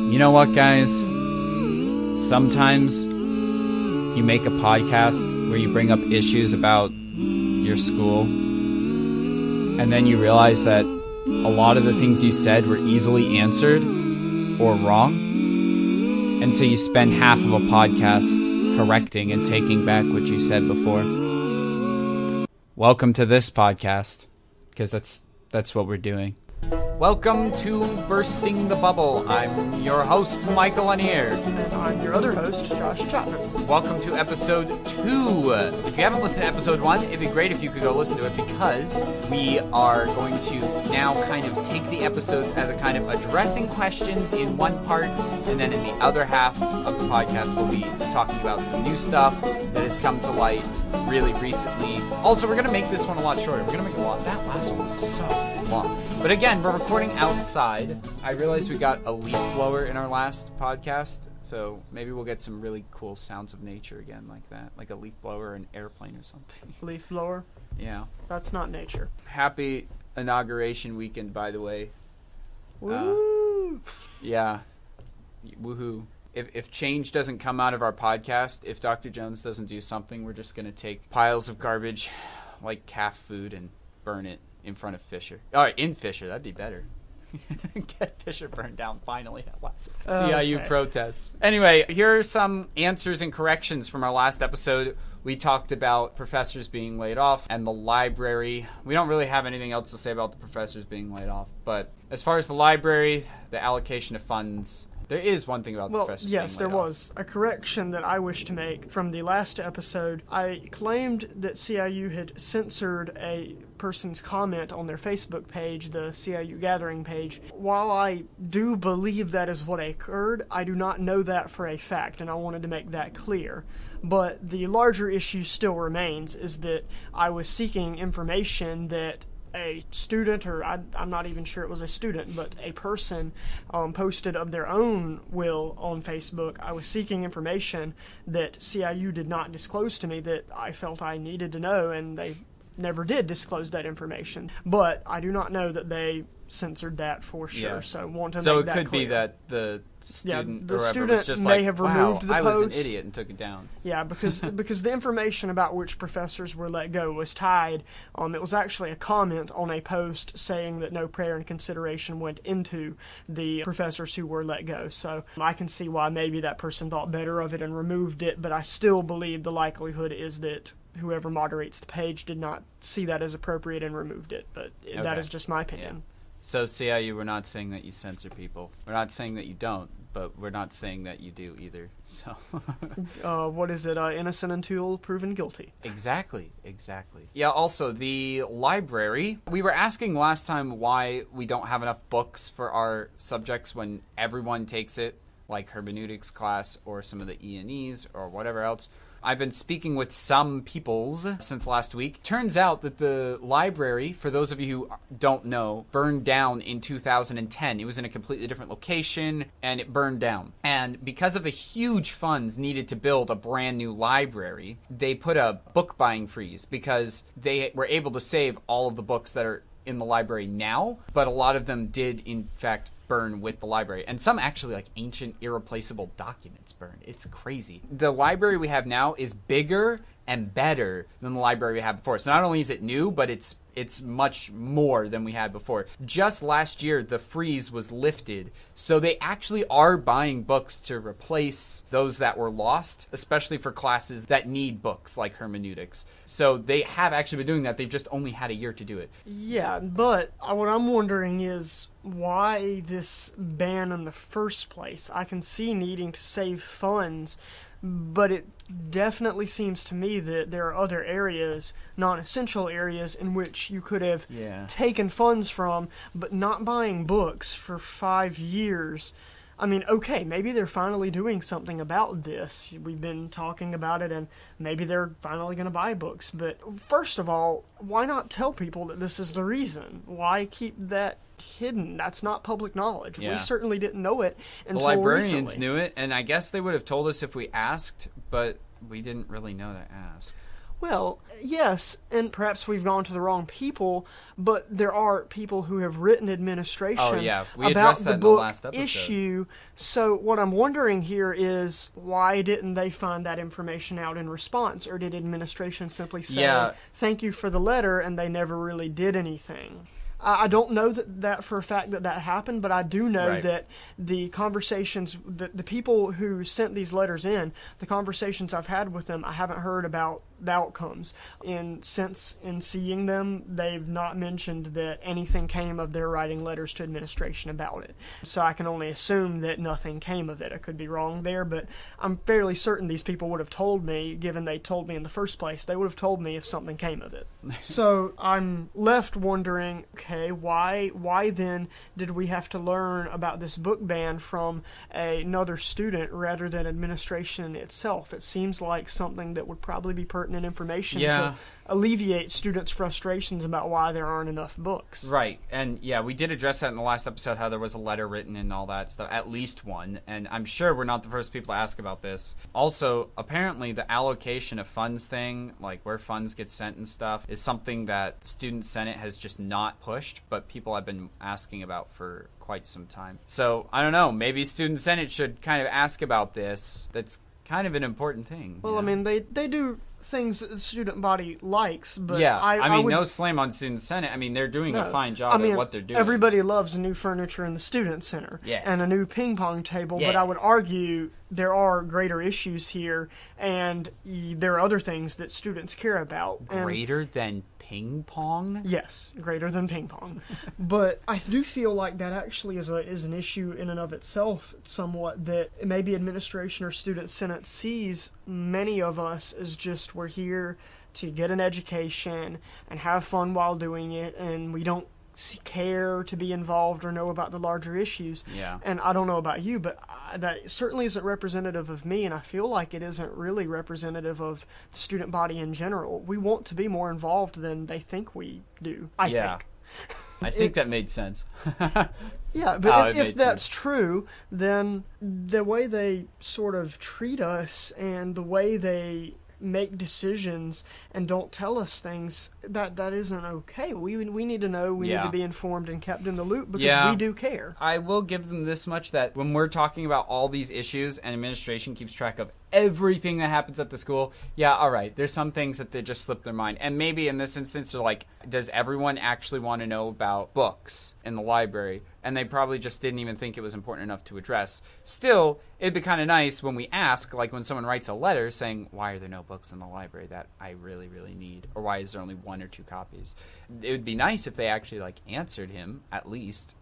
You know what, guys? Sometimes you make a podcast where you bring up issues about your school, and then you realize that a lot of the things you said were easily answered or wrong, and so you spend half of a podcast correcting and taking back what you said before. Welcome to this podcast, because that's what we're doing. Welcome to Bursting the Bubble. I'm your host, Michael Lanier. And I'm your other host, Josh Chapman. Welcome to episode 2. If you haven't listened to episode 1, it'd be great if you could go listen to it, because we are going to now kind of take the episodes as a kind of addressing questions in one part, and then in the other half of the podcast, we'll be talking about some new stuff that has come to light really recently. Also, we're going to make this one a lot shorter. We're going to make it a lot. That last one was so long. But again, we're recording outside. I realized we got a leaf blower in our last podcast, so maybe we'll get some really cool sounds of nature again like that, like a leaf blower or an airplane or something. Leaf blower? Yeah. That's not nature. Happy inauguration weekend, by the way. Woo! Yeah. Woohoo. If change doesn't come out of our podcast, if Dr. Jones doesn't do something, we're just going to take piles of garbage like calf food and burn it in front of Fisher. All right, in Fisher. That'd be better. Get Fisher burned down finally at last. CIU protests. Anyway, here are some answers and corrections from our last episode. We talked about professors being laid off and the library. We don't really have anything else to say about the professors being laid off. But as far as the library, the allocation of funds, there is one thing about the professors being laid off. Yes, there was a correction that I wish to make from the last episode. I claimed that CIU had censored a person's comment on their Facebook page, the CIU Gathering page. While I do believe that is what occurred, I do not know that for a fact, and I wanted to make that clear. But the larger issue still remains, is that I was seeking information that a student, or I'm not even sure it was a student, but a person posted of their own will on Facebook. I was seeking information that CIU did not disclose to me that I felt I needed to know, and they never did disclose that information. But I do not know that they censored that for sure. Yeah. So want to so make that it could clear. be that the student, the or student was just may like, have wow, removed the I post. was an idiot and took it down. Yeah, because the information about which professors were let go was tied. It was actually a comment on a post saying that no prayer and consideration went into the professors who were let go. So I can see why maybe that person thought better of it and removed it, but I still believe the likelihood is that whoever moderates the page did not see that as appropriate and removed it. But that is just my opinion. Yeah. So CIU, we're not saying that you censor people. We're not saying that you don't, but we're not saying that you do either. So what is it? Innocent until proven guilty. Exactly. Yeah, also, the library. We were asking last time why we don't have enough books for our subjects when everyone takes it, like hermeneutics class or some of the E&Es or whatever else. I've been speaking with some peoples since last week. Turns out that the library, for those of you who don't know, burned down in 2010. It was in a completely different location, and it burned down. And because of the huge funds needed to build a brand new library, they put a book buying freeze because they were able to save all of the books that are in the library now, but a lot of them did, in fact, burn with the library. And some actually, like, ancient irreplaceable documents burned. It's crazy. The library we have now is bigger and better than the library we had before. So not only is it new, but it's much more than we had before. Just last year, the freeze was lifted, so they actually are buying books to replace those that were lost, especially for classes that need books like hermeneutics. So they have actually been doing that. They've just only had a year to do it. Yeah, but what I'm wondering is why this ban in the first place. I can see needing to save funds, but it definitely seems to me that there are other areas, non-essential areas, in which you could have taken funds from, but not buying books for 5 years. I mean, okay, maybe they're finally doing something about this. We've been talking about it, and maybe they're finally going to buy books. But first of all, why not tell people that this is the reason? Why keep that hidden? That's not public knowledge. Yeah. We certainly didn't know it until the librarians recently. knew it, and I guess they would have told us if we asked, but we didn't really know to ask. Well, yes, and perhaps we've gone to the wrong people, but there are people who have written administration we about addressed the that in the book last episode. issue. So what I'm wondering here is, why didn't they find that information out in response? Or did administration simply say, thank you for the letter, and they never really did anything? I don't know that for a fact that happened, but I do know that the conversations, the people who sent these letters in, the conversations I've had with them, I haven't heard about the outcomes. Since seeing them, they've not mentioned that anything came of their writing letters to administration about it. So I can only assume that nothing came of it. I could be wrong there, but I'm fairly certain these people would have told me, given they told me in the first place. They would have told me if something came of it. So I'm left wondering, okay, why then did we have to learn about this book ban from another student rather than administration itself? It seems like something that would probably be pertinent information to alleviate students' frustrations about why there aren't enough books. Right, and we did address that in the last episode, how there was a letter written and all that stuff, at least one, and I'm sure we're not the first people to ask about this. Also, apparently the allocation of funds thing, like where funds get sent and stuff, is something that Student Senate has just not pushed, but people have been asking about for quite some time. So, I don't know, maybe Student Senate should kind of ask about this. That's kind of an important thing. Well, I mean, they do things that the student body likes, but I mean, no slam on Student Senate. I mean, they're doing a fine job at what they're doing. Everybody loves new furniture in the student center and a new ping pong table, but I would argue there are greater issues here, and there are other things that students care about. Greater than ping pong? Yes, greater than ping pong. But I do feel like that actually is an issue in and of itself somewhat, that maybe administration or student senate sees many of us as just, we're here to get an education and have fun while doing it, and we don't care to be involved or know about the larger issues. And I don't know about you, but that certainly isn't representative of me, and I feel like it isn't really representative of the student body in general. We want to be more involved than they think we do, I think. I think that made sense. Yeah, but if that's true, then the way they sort of treat us and the way they make decisions and don't tell us things, that isn't okay. We need to know. We need to be informed and kept in the loop, because we do care. I will give them this much, that when we're talking about all these issues and administration keeps track of everything that happens at the school, all right, there's some things that they just slip their mind. And maybe in this instance, they're like, does everyone actually want to know about books in the library? And they probably just didn't even think it was important enough to address. Still, it'd be kind of nice when we ask, like when someone writes a letter saying, why are there no books in the library that I really, really need? Or why is there only 1 or 2 copies? It would be nice if they actually answered him, at least,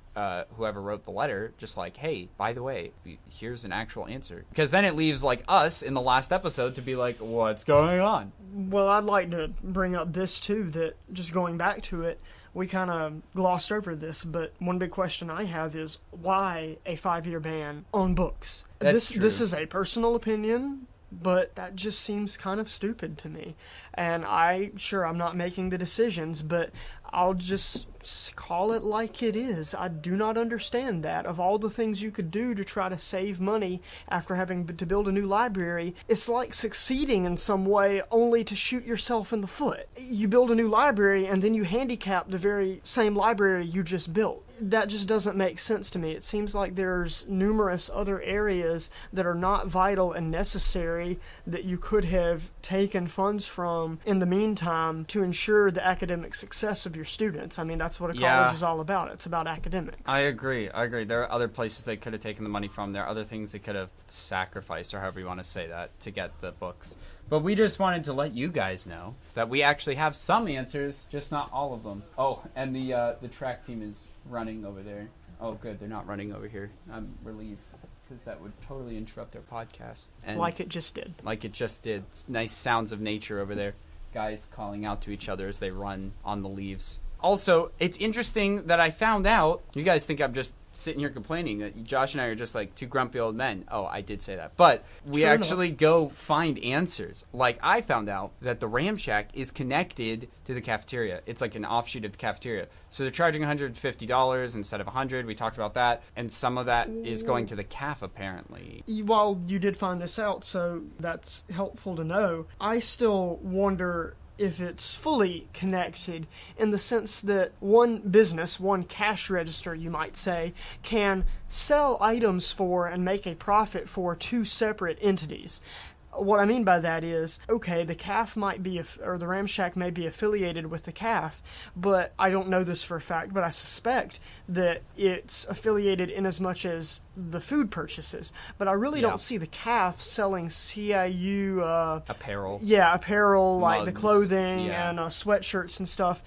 whoever wrote the letter, just like, hey, by the way, here's an actual answer. Because then it leaves us in the last episode to be like, what's going on? Well, I'd like to bring up this too, that just going back to it, we kind of glossed over this, but one big question I have is, why a 5-year ban on books? That's true. This is a personal opinion, but that just seems kind of stupid to me. And I'm not making the decisions, but I'll just call it like it is. I do not understand that. Of all the things you could do to try to save money after having to build a new library, it's like succeeding in some way only to shoot yourself in the foot. You build a new library and then you handicap the very same library you just built. That just doesn't make sense to me. It seems like there's numerous other areas that are not vital and necessary that you could have taken funds from in the meantime to ensure the academic success of your students. I mean, that's what a college is all about. It's about academics. I agree. There are other places they could have taken the money from. There are other things they could have sacrificed, or however you want to say that, to get the books. But we just wanted to let you guys know that we actually have some answers, just not all of them. Oh, and the track team is running over there. Oh, good. They're not running over here. I'm relieved, because that would totally interrupt our podcast. And like it just did. It's nice sounds of nature over there. Guys calling out to each other as they run on the leaves. Also, it's interesting that I found out, you guys think I'm just sitting here complaining that Josh and I are just like two grumpy old men. Oh, I did say that. But we True actually enough. go find answers. Like, I found out that the Ram Shack is connected to the cafeteria. It's like an offshoot of the cafeteria. So they're charging $150 instead of $100. We talked about that. And some of that is going to the caf, apparently. While you did find this out, so that's helpful to know, I still wonder if it's fully connected in the sense that one business, one cash register, you might say, can sell items for and make a profit for two separate entities. What I mean by that is, okay, the CAF might be, or the Ram Shack may be affiliated with the CAF, but I don't know this for a fact, but I suspect that it's affiliated in as much as the food purchases. But I really don't see the CAF selling CIU apparel. Yeah, apparel, like Mugs, the clothing and sweatshirts and stuff.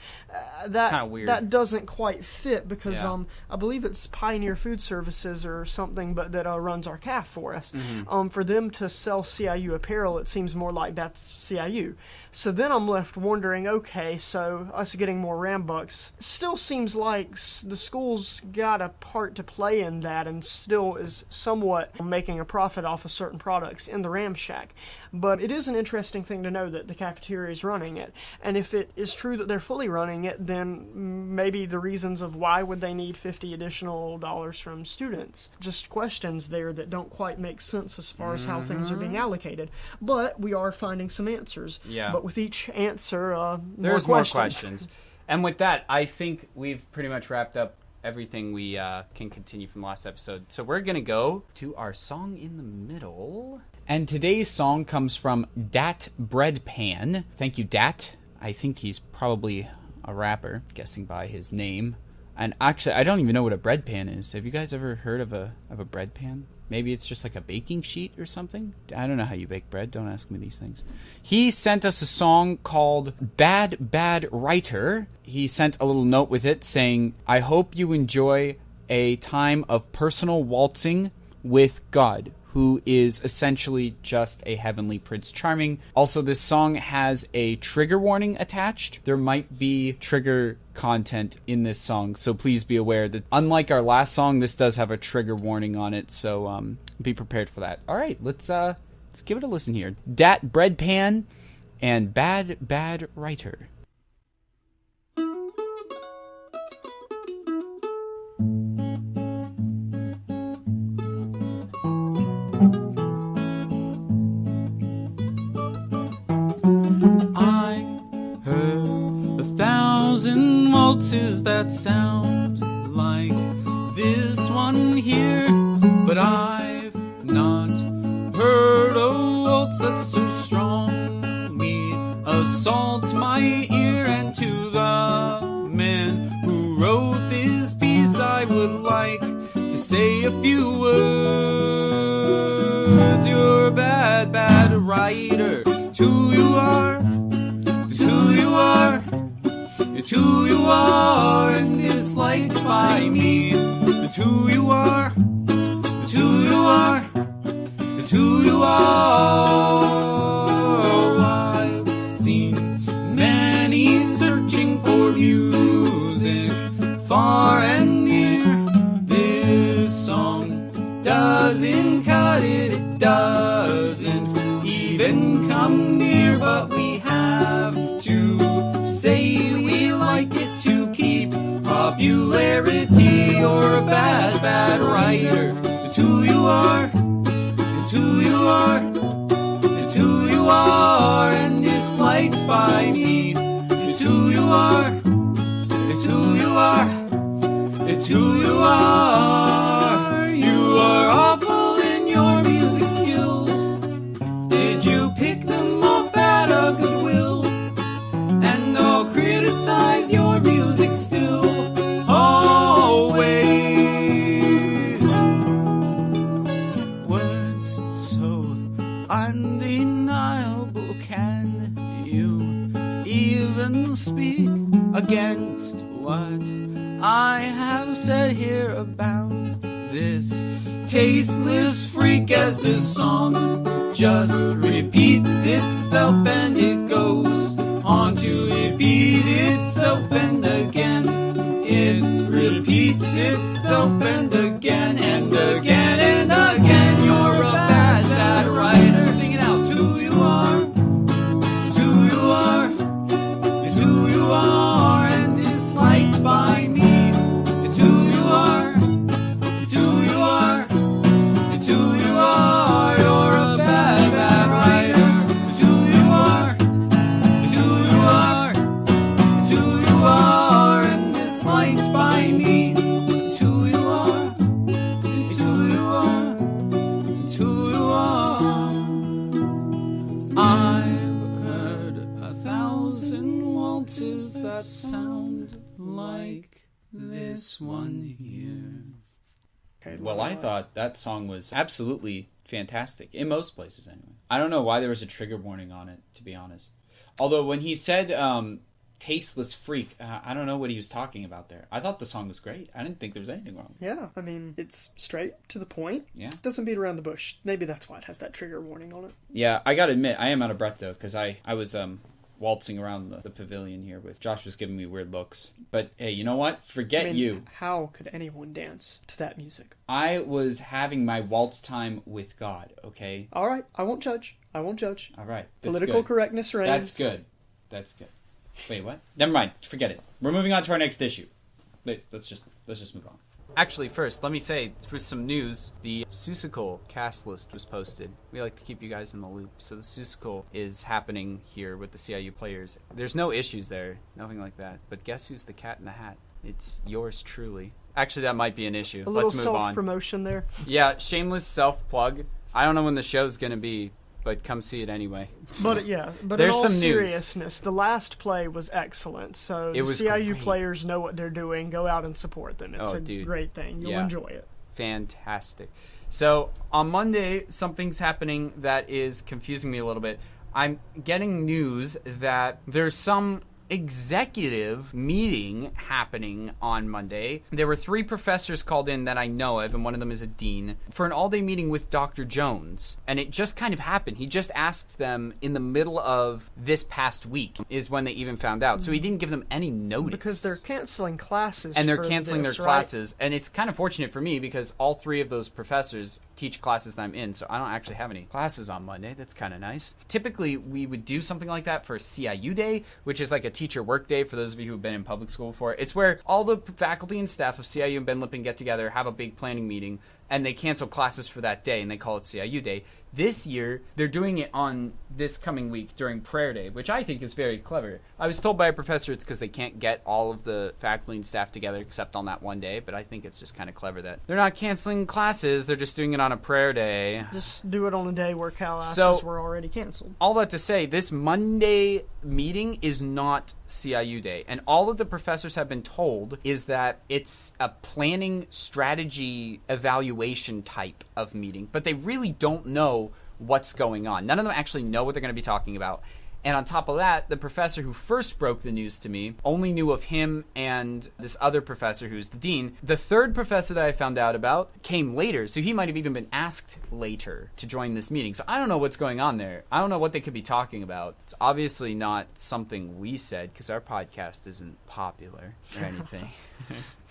That's kind of weird. That doesn't quite fit because Yeah. I believe it's Pioneer Food Services or something, but that runs our CAF for us. Mm-hmm. For them to sell CIU apparel, it seems more like that's CIU. So then I'm left wondering, okay, so us getting more Ram bucks still seems like the school's got a part to play in that and still is somewhat making a profit off of certain products in the Ram Shack. But it is an interesting thing to know that the cafeteria is running it. And if it is true that they're fully running it, then maybe the reasons of why would they need $50 additional from students. Just questions there that don't quite make sense as far as how things are being allocated. But we are finding some answers. Yeah. But with each answer, There's more questions. And with that, I think we've pretty much wrapped up everything we can continue from last episode. So we're going to go to our song in the middle. And today's song comes from Dat Breadpan. Thank you, Dat. I think he's probably a rapper, guessing by his name. And actually, I don't even know what a bread pan is. Have you guys ever heard of a bread pan? Maybe it's just like a baking sheet or something? I don't know how you bake bread. Don't ask me these things. He sent us a song called Bad Writer. He sent a little note with it saying, I hope you enjoy a time of personal waltzing with God, who is essentially just a heavenly Prince Charming. Also, this song has a trigger warning attached. There might be trigger content in this song, so please be aware that unlike our last song, this does have a trigger warning on it, so be prepared for that. All right, let's give it a listen here. Dat Breadpan and Bad Writer. Waltzes that sound like this one here, but I've not heard a waltz that so strongly assaults my ear. And to the man who wrote this piece, I would like to say a few words. You're a bad writer. It's who you are. It's who you are. It's who you are and disliked by me. It's who you are. It's who you are. It's who you are. I've seen many searching for music far and near. This song doesn't cut it. It doesn't even come near. But we have to say we like it to keep popularity. You're a bad writer. It's who you are. It's who you are. It's who you are and disliked by me. It's who you are. It's who you are. It's who you are. You are awful in your music skills. Did you pick them up out of goodwill? And I'll criticize your music still, always. Words so undeniable, can you even speak against what I have said here about this tasteless freak? As this song just repeats itself and it goes on to repeat itself and again. repeats itself and again and again and again. You're a bad, bad writer. Sing it out. It's who you are. It's who you are. It's who you are and disliked by me. It's who you are. It's who you are. It's who you are. You're a bad, bad writer. It's who you are. It's who you are. It's who you are and disliked by me. It's who you are. It's who you are. It's who you are. I've heard 1,000 waltzes that sound like this one here. Well, I thought that song was absolutely fantastic, in most places anyway. I don't know why there was a trigger warning on it, to be honest. Although when he said tasteless freak, I don't know what he was talking about there. I thought the song was great. I didn't think there was anything wrong. Yeah, I mean, it's straight to the point. Yeah. Doesn't beat around the bush. Maybe that's why it has that trigger warning on it. Yeah, I gotta admit, I am out of breath, though, because I was waltzing around the pavilion here with Josh was giving me weird looks. But hey, you know what? Forget you. How could anyone dance to that music? I was having my waltz time with God, okay? All right, I won't judge. I won't judge. All right. Political correctness reigns. That's good. That's good. Wait, what? Never mind. Forget it. We're moving on to our next issue. Wait, let's just move on. Actually, first, let me say, with some news, the Seussical cast list was posted. We like to keep you guys in the loop. So the Seussical is happening here with the CIU players. There's no issues there, nothing like that. But guess who's the cat in the hat? It's yours truly. Actually, that might be an issue. A little Let's move on. self-promotion there. Yeah, shameless self-plug. I don't know when the show's going to be, but come see it anyway. But yeah, but There's in all some news. seriousness, the last play was excellent. So the was CIU great. players know what they're doing. Go out and support them. It's great thing. You'll Yeah. enjoy it. Fantastic. So on Monday, something's happening that is confusing me a little bit. I'm getting news that there's some executive meeting happening on Monday. There were 3 professors called in that I know of, and one of them is a dean, for an all-day meeting with Dr. Jones. And it just kind of happened. He just asked them in the middle of this past week is when they even found out. So he didn't give them any notice. Because they're canceling classes. And they're for canceling this, their right? classes. And it's kind of fortunate for me because all 3 of those professors teach classes that I'm in. So I don't actually have any classes on Monday. That's kind of nice. Typically, we would do something like that for CIU Day, which is like a teacher work day for those of you who've been in public school before. It's where all the faculty and staff of CIU and Ben Lippen get together, have a big planning meeting, and they cancel classes for that day, and they call it CIU Day. This year, they're doing it on this coming week during prayer day, which I think is very clever. I was told by a professor it's because they can't get all of the faculty and staff together except on that one day, but I think it's just kind of clever that they're not canceling classes, they're just doing it on a prayer day. Just do it on a day where classes were already canceled. All that to say, this Monday meeting is not CIU Day, and all of the professors have been told is that it's a planning strategy evaluation type of meeting, but they really don't know what's going on. None of them actually know what they're going to be talking about. And on top of that, the professor who first broke the news to me only knew of him and this other professor who's the dean. The third professor that I found out about came later, so he might have even been asked later to join this meeting. So I don't know what's going on there. I don't know what they could be talking about. It's obviously not something we said because our podcast isn't popular or anything.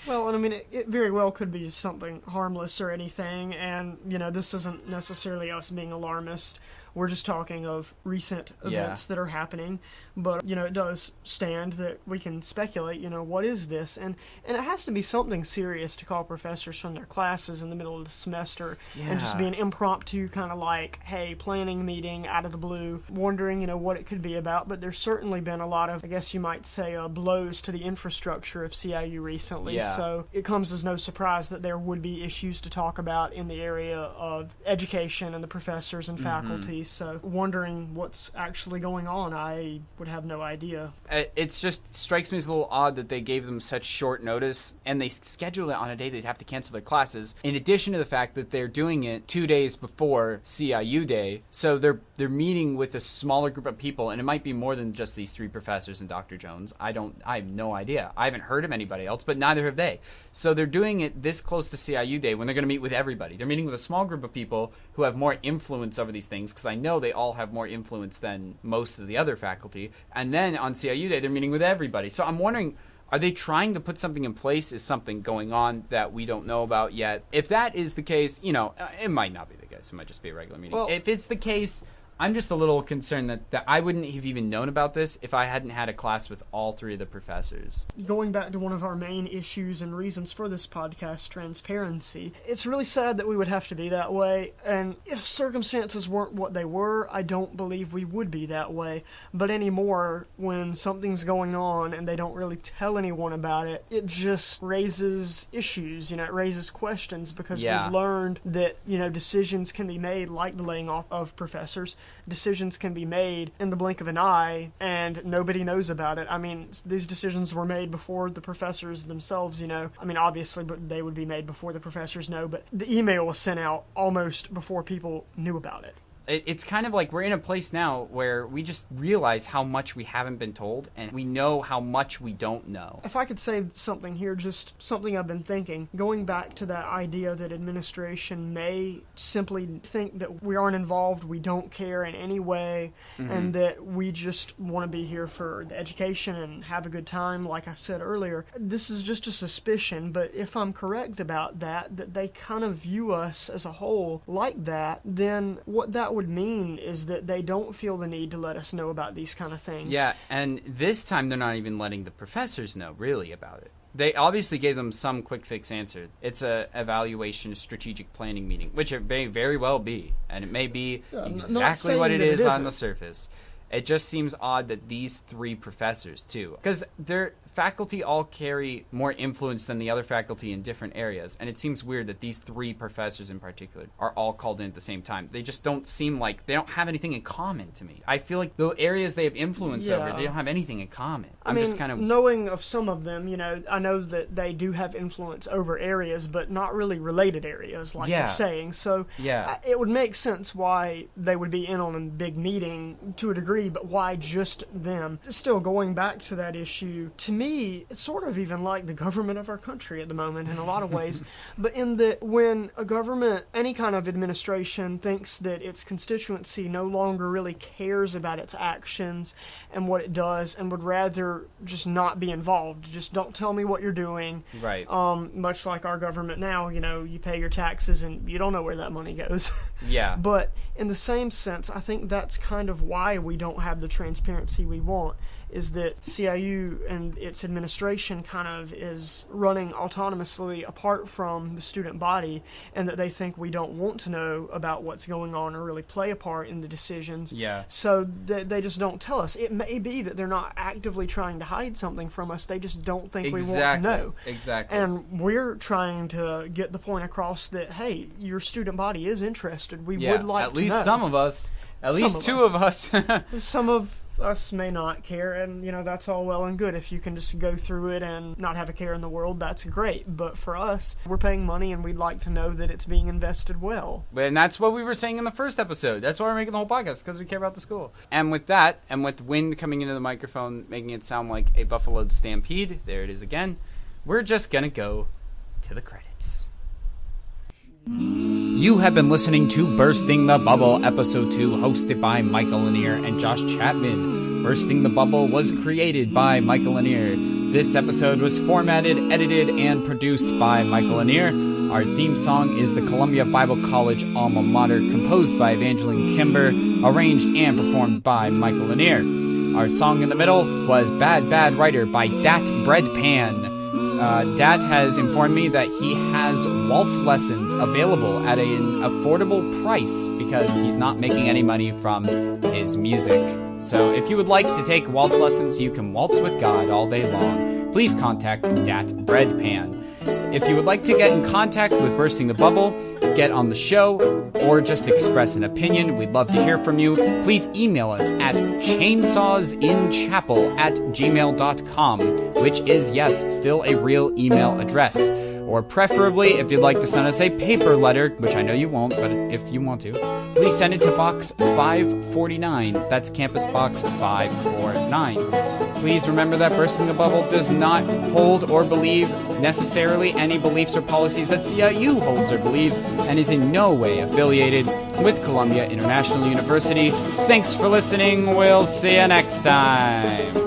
Well, and I mean, it very well could be something harmless or anything, and, you know, this isn't necessarily us being alarmist. We're just talking of recent events that are happening, but, you know, it does stand that we can speculate, you know, what is this? And it has to be something serious to call professors from their classes in the middle of the semester and just be an impromptu kind of like, hey, planning meeting out of the blue, wondering, you know, what it could be about. But there's certainly been a lot of, I guess you might say, blows to the infrastructure of CIU recently. Yeah. So it comes as no surprise that there would be issues to talk about in the area of education and the professors and faculty. So wondering what's actually going on, I would have no idea. It's just strikes me as a little odd that they gave them such short notice and they scheduled it on a day they'd have to cancel their classes, in addition to the fact that they're doing it 2 days before CIU Day. So they're meeting with a smaller group of people, and it might be more than just these 3 professors and Dr. Jones. I have no idea. I haven't heard of anybody else, but neither have they. So they're doing it this close to CIU Day when they're going to meet with everybody. They're meeting with a small group of people who have more influence over these things, because I know they all have more influence than most of the other faculty. And then on CIU Day, they're meeting with everybody. So I'm wondering, Are they trying to put something in place? Is something going on that we don't know about yet? If that is the case, it might not be the case. It might just be a regular meeting. Well, if it's the case, I'm just a little concerned that I wouldn't have even known about this if I hadn't had a class with all 3 of the professors. Going back to one of our main issues and reasons for this podcast, transparency, it's really sad that we would have to be that way, and if circumstances weren't what they were, I don't believe we would be that way. But anymore, when something's going on and they don't really tell anyone about it, it just raises issues, it raises questions, because we've learned that, decisions can be made, like the laying off of professors. Decisions can be made in the blink of an eye, and nobody knows about it. I mean, these decisions were made before the professors themselves, obviously, but they would be made before the professors know, but the email was sent out almost before people knew about it. It's kind of like we're in a place now where we just realize how much we haven't been told, and we know how much we don't know. If I could say something here, just something I've been thinking, going back to that idea that administration may simply think that we aren't involved, we don't care in any way, and that we just want to be here for the education and have a good time, like I said earlier. This is just a suspicion, but if I'm correct about that they kind of view us as a whole like that, then what that would mean is that they don't feel the need to let us know about these kind of things. Yeah, and this time they're not even letting the professors know really about it. They obviously gave them some quick fix answer. It's a evaluation strategic planning meeting, which it may very well be, and it may be exactly what it is on the surface. It just seems odd that these 3 professors, too, because their faculty all carry more influence than the other faculty in different areas, and it seems weird that these 3 professors in particular are all called in at the same time. They just don't seem like they don't have anything in common to me. I feel like the areas they have influence over, they don't have anything in common. I'm just kind of knowing of some of them, I know that they do have influence over areas, but not really related areas, like you're saying. So it would make sense why they would be in on a big meeting to a degree, but why just them? Still, going back to that issue, to me, it's sort of even like the government of our country at the moment in a lot of ways, but in that when a government, any kind of administration, thinks that its constituency no longer really cares about its actions and what it does and would rather just not be involved, just don't tell me what you're doing. Right. Much like our government now, you pay your taxes and you don't know where that money goes. Yeah. But in the same sense, I think that's kind of why we don't have the transparency we want, is that CIU and its administration kind of is running autonomously apart from the student body, and that they think we don't want to know about what's going on or really play a part in the decisions. Yeah. So they just don't tell us. It may be that they're not actively trying to hide something from us. They just don't think we want to know. Exactly. And we're trying to get the point across that, hey, your student body is interested. We would like to know. At least some of us. At least 2 of us. Some of us may not care, and that's all well and good. If you can just go through it and not have a care in the world, that's great. But for us, we're paying money and we'd like to know that it's being invested well. And that's what we were saying in the first episode. That's why we're making the whole podcast, because we care about the school. And with that, and with wind coming into the microphone making it sound like a buffalo stampede, there it is again, we're just gonna go to the credits. You have been listening to Bursting the Bubble, Episode 2, hosted by Michael Lanier and Josh Chapman. Bursting the Bubble was created by Michael Lanier. This episode was formatted, edited, and produced by Michael Lanier. Our theme song is the Columbia Bible College Alma Mater, composed by Evangeline Kimber, arranged and performed by Michael Lanier. Our song in the middle was Bad Bad Writer by Dat Breadpan. Dat has informed me that he has waltz lessons available at an affordable price because he's not making any money from his music. So if you would like to take waltz lessons, you can waltz with God all day long. Please contact Dat Breadpan. If you would like to get in contact with Bursting the Bubble, get on the show, or just express an opinion, we'd love to hear from you. Please email us at chainsawsinchapel@gmail.com, which is, yes, still a real email address. Or preferably, if you'd like to send us a paper letter, which I know you won't, but if you want to, please send it to Box 549. That's Campus Box 549. Please remember that Bursting the Bubble does not hold or believe necessarily any beliefs or policies that CIU holds or believes, and is in no way affiliated with Columbia International University. Thanks for listening. We'll see you next time.